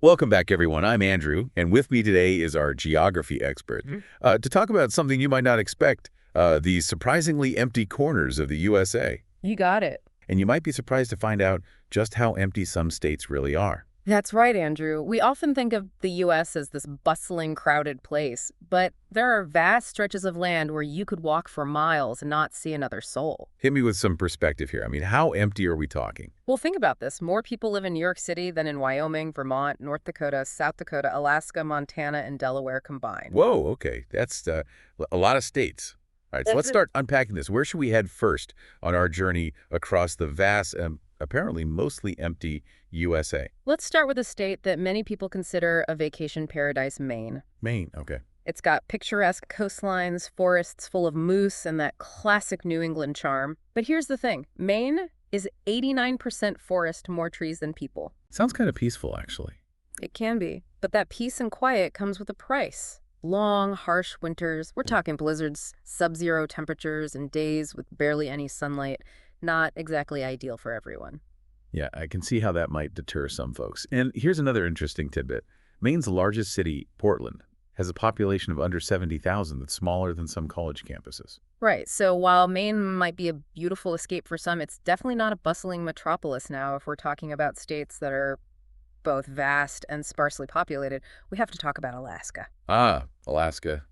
Welcome back, everyone. I'm Andrew, and with me today is our geography expert Mhm. to talk about something you might not expect, the surprisingly empty corners of the USA. You got it. And you might be surprised to find out just how empty some states really are. That's right, Andrew. We often think of the U.S. as this bustling, crowded place, but there are vast stretches of land where you could walk for miles and not see another soul. Hit me with some perspective here. I mean, how empty are we talking? Well, think about this. More people live in New York City than in Wyoming, Vermont, North Dakota, South Dakota, Alaska, Montana, and Delaware combined. Whoa, okay. That's a lot of states. All right, so let's start unpacking this. Where should we head first on our journey across the vast and apparently mostly empty USA? Let's start with a state that many people consider a vacation paradise, Maine. Maine, okay. It's got picturesque coastlines, forests full of moose, and that classic New England charm. But here's the thing. Maine is 89% forest, more trees than people. Sounds kind of peaceful, actually. It can be. But that peace and quiet comes with a price. Long, harsh winters. We're talking blizzards, sub-zero temperatures, and days with barely any sunlight. Not exactly ideal for everyone. Yeah, I can see how that might deter some folks. And here's another interesting tidbit. Maine's largest city, Portland, has a population of under 70,000 that's smaller than some college campuses. Right, so while Maine might be a beautiful escape for some, it's definitely not a bustling metropolis now if we're talking about states that are both vast and sparsely populated. We have to talk about Alaska. Ah, Alaska,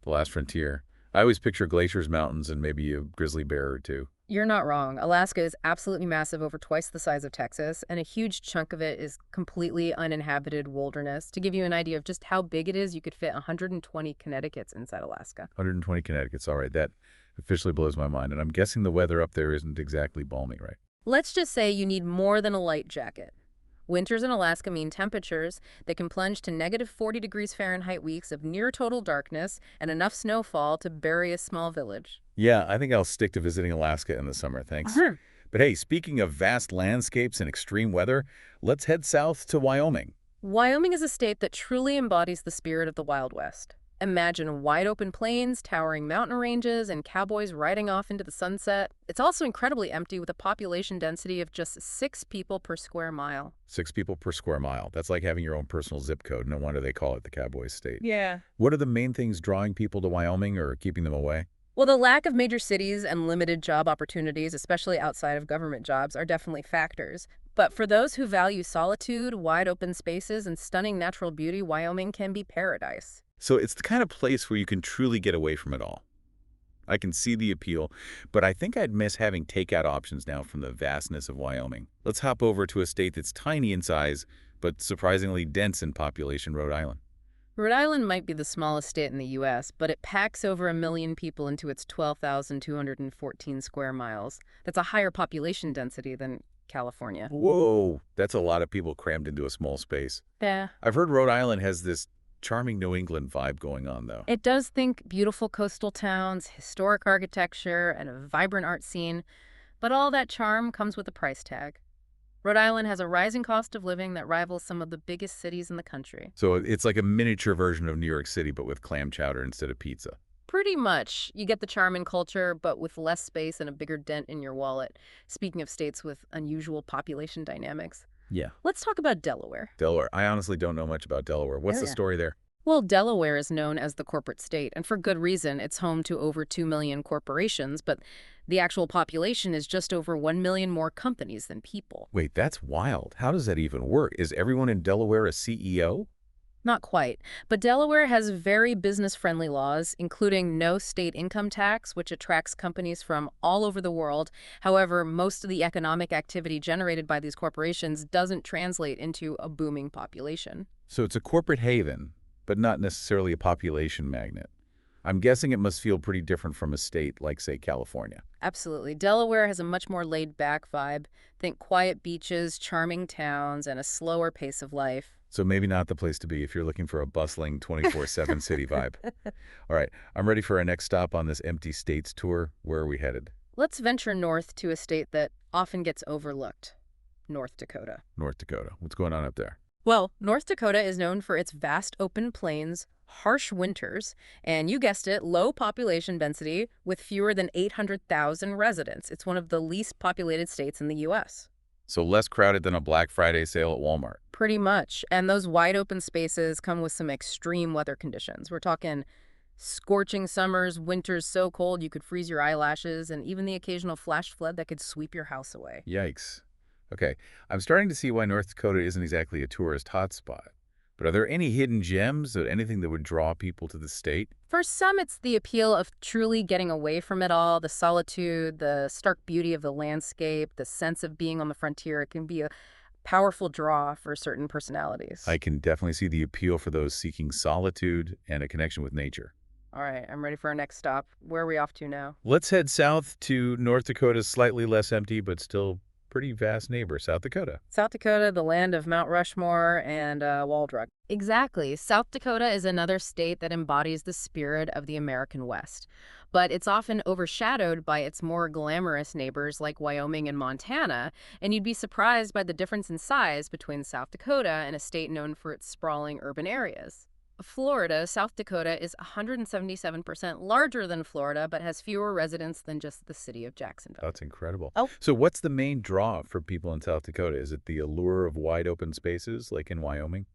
the last frontier. I always picture glaciers, mountains, and maybe a grizzly bear or two. You're not wrong. Alaska is absolutely massive, over twice the size of Texas, and a huge chunk of it is completely uninhabited wilderness. To give you an idea of just how big it is, you could fit 120 Connecticuts inside Alaska. 120 Connecticut's all right. That officially blows my mind. And I'm guessing the weather up there isn't exactly balmy, right? Let's just say you need more than a light jacket. Winters in Alaska mean temperatures that can plunge to negative 40 degrees Fahrenheit weeks of near total darkness and enough snowfall to bury a small village. Yeah, I think I'll stick to visiting Alaska in the summer, thanks. But hey, speaking of vast landscapes and extreme weather, let's head south to Wyoming. Wyoming is a state that truly embodies the spirit of the Wild West. Imagine wide open plains, towering mountain ranges, and cowboys riding off into the sunset. It's also incredibly empty with a population density of just 6 people per square mile. 6 people per square mile. That's like having your own personal zip code. No wonder they call it the Cowboy State. Yeah. What are the main things drawing people to Wyoming or keeping them away? Well, the lack of major cities and limited job opportunities, especially outside of government jobs, are definitely factors. But for those who value solitude, wide open spaces, and stunning natural beauty, Wyoming can be paradise. So it's the kind of place where you can truly get away from it all. I can see the appeal, but I think I'd miss having takeout options now from the vastness of Wyoming. Let's hop over to a state that's tiny in size, but surprisingly dense in population, Rhode Island. Rhode Island might be the smallest state in the U.S., but it packs over 1 million people into its 12,214 square miles. That's a higher population density than California. Whoa, that's a lot of people crammed into a small space. Yeah. I've heard Rhode Island has this charming New England vibe going on, though. It does think beautiful coastal towns, historic architecture, and a vibrant art scene, but all that charm comes with a price tag. Rhode Island has a rising cost of living that rivals some of the biggest cities in the country. So it's like a miniature version of New York City, but with clam chowder instead of pizza. Pretty much. You get the charm and culture, but with less space and a bigger dent in your wallet. Speaking of states with unusual population dynamics. Yeah. Let's talk about Delaware. Delaware. I honestly don't know much about Delaware. What's Oh, the yeah. story there? Well, Delaware is known as the corporate state, and for good reason. It's home to over 2 million corporations, but the actual population is just over 1 million more companies than people. Wait, that's wild. How does that even work? Is everyone in Delaware a CEO? Not quite, but Delaware has very business-friendly laws, including no state income tax, which attracts companies from all over the world. However, most of the economic activity generated by these corporations doesn't translate into a booming population. So it's a corporate haven, but not necessarily a population magnet. I'm guessing it must feel pretty different from a state like, say, California. Absolutely. Delaware has a much more laid-back vibe. Think quiet beaches, charming towns, and a slower pace of life. So maybe not the place to be if you're looking for a bustling 24/7 city vibe. All right, I'm ready for our next stop on this empty states tour. Where are we headed? Let's venture north to a state that often gets overlooked, North Dakota. North Dakota. What's going on up there? Well, North Dakota is known for its vast open plains, harsh winters, and you guessed it, low population density with fewer than 800,000 residents. It's one of the least populated states in the U.S. So less crowded than a Black Friday sale at Walmart. Pretty much. And those wide open spaces come with some extreme weather conditions. We're talking scorching summers, winters so cold you could freeze your eyelashes, and even the occasional flash flood that could sweep your house away. Yikes. Okay, I'm starting to see why North Dakota isn't exactly a tourist hotspot. But are there any hidden gems or anything that would draw people to the state? For some, it's the appeal of truly getting away from it all, the solitude, the stark beauty of the landscape, the sense of being on the frontier. It can be a powerful draw for certain personalities. I can definitely see the appeal for those seeking solitude and a connection with nature. All right, I'm ready for our next stop. Where are we off to now? Let's head south to North Dakota's slightly less empty but still pretty vast neighbor, South Dakota. South Dakota, the land of Mount Rushmore and Waldrug. Exactly. South Dakota is another state that embodies the spirit of the American West. But it's often overshadowed by its more glamorous neighbors like Wyoming and Montana, and you'd be surprised by the difference in size between South Dakota and a state known for its sprawling urban areas. Florida, South Dakota is 177% larger than Florida, but has fewer residents than just the city of Jacksonville. That's incredible. Oh, So what's the main draw for people in South Dakota? Is it the allure of wide open spaces like in Wyoming?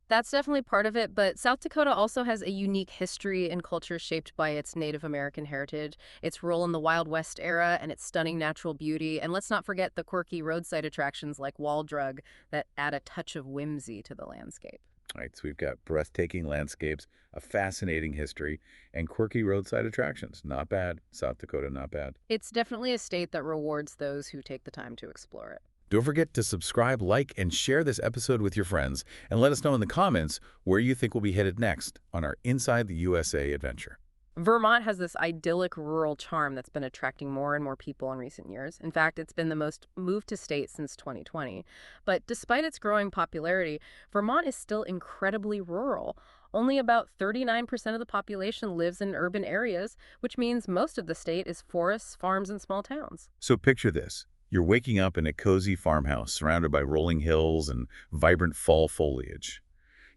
that's definitely part of it, but South Dakota also has a unique history and culture shaped by its Native American heritage, its role in the Wild West era, and its stunning natural beauty. And let's not forget the quirky roadside attractions like Wall Drug that add a touch of whimsy to the landscape. All right, so we've got breathtaking landscapes, a fascinating history, and quirky roadside attractions. Not bad. South Dakota, not bad. It's definitely a state that rewards those who take the time to explore it. Don't forget to subscribe, like, and share this episode with your friends, and let us know in the comments where you think we'll be headed next on our Inside the USA adventure. Vermont has this idyllic rural charm that's been attracting more and more people in recent years. In fact, it's been the most moved to state since 2020. But despite its growing popularity, Vermont is still incredibly rural. Only about 39% of the population lives in urban areas, which means most of the state is forests, farms, and small towns. So picture this. You're waking up in a cozy farmhouse surrounded by rolling hills and vibrant fall foliage.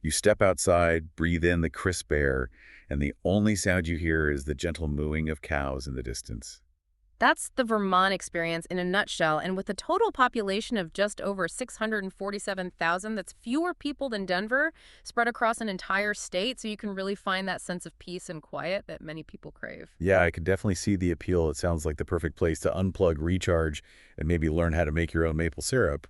You step outside, breathe in the crisp air, and the only sound you hear is the gentle mooing of cows in the distance. That's the Vermont experience in a nutshell, and with a total population of just over 647,000, that's fewer people than Denver, spread across an entire state, so you can really find that sense of peace and quiet that many people crave. Yeah, I could definitely see the appeal. It sounds like the perfect place to unplug, recharge, and maybe learn how to make your own maple syrup.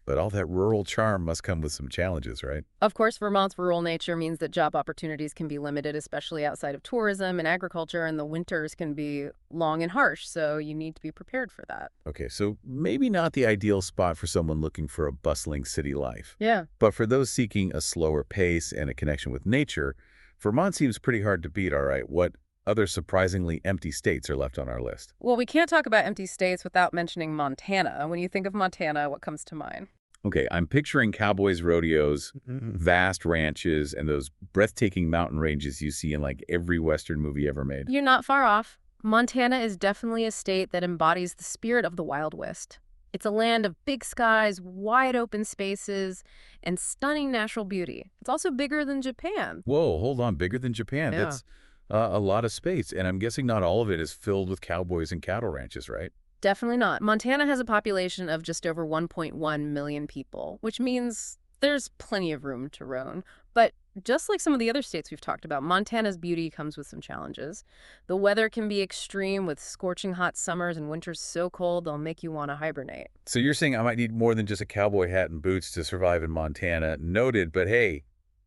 But all that rural charm must come with some challenges, right? Of course, Vermont's rural nature means that job opportunities can be limited, especially outside of tourism and agriculture, and the winters can be long and harsh, so you need to be prepared for that. Okay, so maybe not the ideal spot for someone looking for a bustling city life. Yeah. But for those seeking a slower pace and a connection with nature, Vermont seems pretty hard to beat, all right. What other surprisingly empty states are left on our list? Well, we can't talk about empty states without mentioning Montana. When you think of Montana, what comes to mind? Okay, I'm picturing cowboys, rodeos, vast ranches, and those breathtaking mountain ranges you see in like every Western movie ever made. You're not far off. Montana is definitely a state that embodies the spirit of the Wild West. It's a land of big skies, wide open spaces, and stunning natural beauty. It's also bigger than Japan. Whoa, hold on, bigger than Japan. Yeah. That's a lot of space, and I'm guessing not all of it is filled with cowboys and cattle ranches, right? Definitely not. Montana has a population of just over 1.1 million people, which means there's plenty of room to roam. But just like some of the other states we've talked about, Montana's beauty comes with some challenges. The weather can be extreme with scorching hot summers and winters so cold they'll make you want to hibernate. So you're saying I might need more than just a cowboy hat and boots to survive in Montana. Noted, but hey,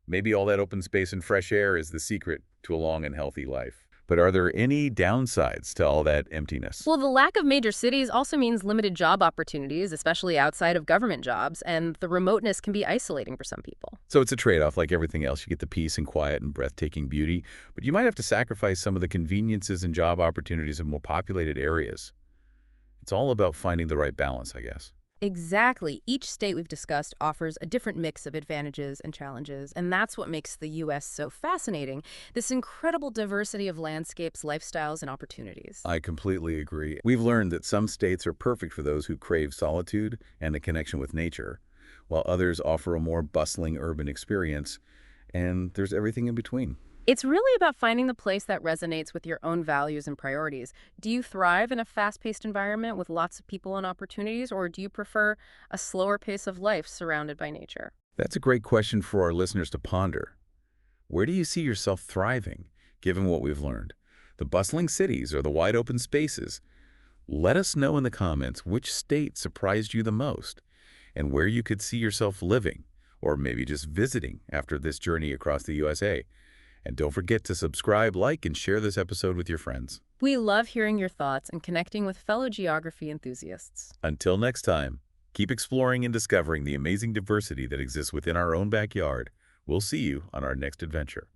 maybe all that open space and fresh air is the secret to a long and healthy life. But are there any downsides to all that emptiness? Well, the lack of major cities also means limited job opportunities, especially outside of government jobs, and the remoteness can be isolating for some people. So it's a trade-off like everything else. You get the peace and quiet and breathtaking beauty, but you might have to sacrifice some of the conveniences and job opportunities in more populated areas. It's all about finding the right balance, I guess. Exactly. Each state we've discussed offers a different mix of advantages and challenges, and that's what makes the U.S. so fascinating, this incredible diversity of landscapes, lifestyles, and opportunities. I completely agree. We've learned that some states are perfect for those who crave solitude and a connection with nature, while others offer a more bustling urban experience, and there's everything in between. It's really about finding the place that resonates with your own values and priorities. Do you thrive in a fast-paced environment with lots of people and opportunities, or do you prefer a slower pace of life surrounded by nature? That's a great question for our listeners to ponder. Where do you see yourself thriving, given what we've learned? The bustling cities or the wide open spaces? Let us know in the comments which state surprised you the most and where you could see yourself living or maybe just visiting after this journey across the USA. And don't forget to subscribe, like, and share this episode with your friends. We love hearing your thoughts and connecting with fellow geography enthusiasts. Until next time, keep exploring and discovering the amazing diversity that exists within our own backyard. We'll see you on our next adventure.